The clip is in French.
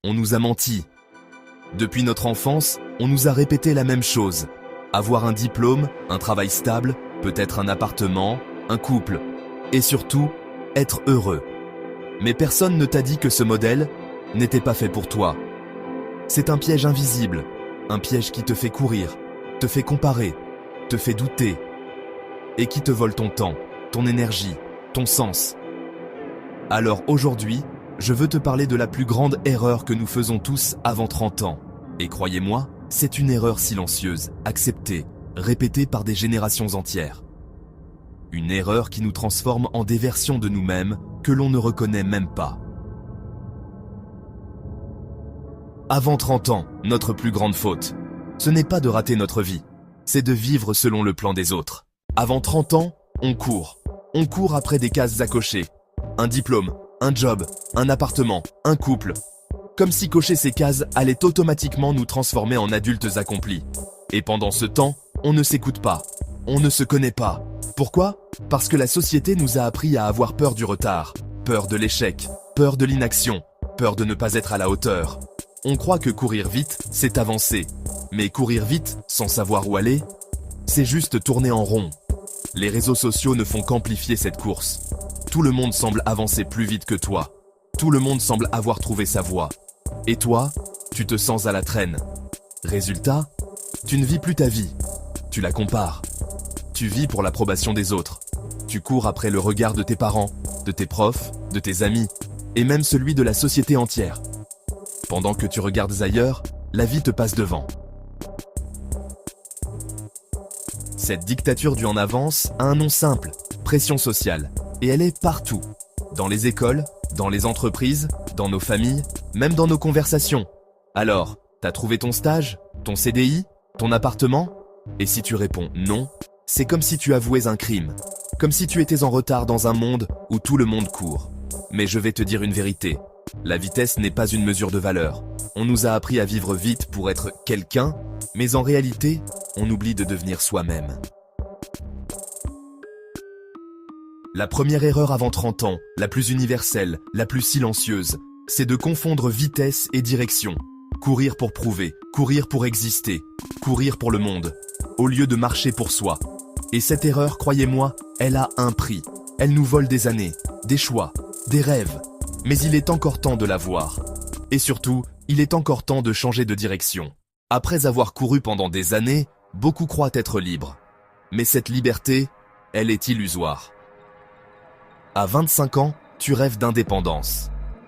On nous a menti. Depuis notre enfance, on nous a répété la même chose. Avoir un diplôme, un travail stable, peut-être un appartement, un couple. Et surtout, être heureux. Mais personne ne t'a dit que ce modèle n'était pas fait pour toi. C'est un piège invisible, un piège qui te fait courir, te fait comparer, te fait douter, et qui te vole ton temps, ton énergie, ton sens. Alors aujourd'hui, je veux te parler de la plus grande erreur que nous faisons tous avant 30 ans. Et croyez-moi, c'est une erreur silencieuse, acceptée, répétée par des générations entières. Une erreur qui nous transforme en des versions de nous-mêmes que l'on ne reconnaît même pas. Avant 30 ans, notre plus grande faute, ce n'est pas de rater notre vie, c'est de vivre selon le plan des autres. Avant 30 ans, on court. On court après des cases à cocher. Un diplôme, un job, un appartement, un couple. Comme si cocher ces cases allait automatiquement nous transformer en adultes accomplis. Et pendant ce temps, on ne s'écoute pas. On ne se connaît pas. Pourquoi ? Parce que la société nous a appris à avoir peur du retard, peur de l'échec, peur de l'inaction, peur de ne pas être à la hauteur. On croit que courir vite, c'est avancer. Mais courir vite, sans savoir où aller, c'est juste tourner en rond. Les réseaux sociaux ne font qu'amplifier cette course. Tout le monde semble avancer plus vite que toi. Tout le monde semble avoir trouvé sa voie. Et toi, tu te sens à la traîne. Résultat, tu ne vis plus ta vie. Tu la compares. Tu vis pour l'approbation des autres. Tu cours après le regard de tes parents, de tes profs, de tes amis, et même celui de la société entière. Pendant que tu regardes ailleurs, la vie te passe devant. Cette dictature du en avance a un nom simple, pression sociale, et elle est partout. Dans les écoles, dans les entreprises, dans nos familles, même dans nos conversations. Alors, t'as trouvé ton stage, ton CDI, ton appartement ? Et si tu réponds non, c'est comme si tu avouais un crime. Comme si tu étais en retard dans un monde où tout le monde court. Mais je vais te dire une vérité. La vitesse n'est pas une mesure de valeur. On nous a appris à vivre vite pour être quelqu'un, mais en réalité, on oublie de devenir soi-même. La première erreur avant 30 ans, la plus universelle, la plus silencieuse, c'est de confondre vitesse et direction. Courir pour prouver, courir pour exister, courir pour le monde, au lieu de marcher pour soi. Et cette erreur, croyez-moi, elle a un prix. Elle nous vole des années, des choix, des rêves. Mais il est encore temps de la voir. Et surtout, il est encore temps de changer de direction. Après avoir couru pendant des années, beaucoup croient être libres. Mais cette liberté, elle est illusoire. À 25 ans, tu rêves d'indépendance.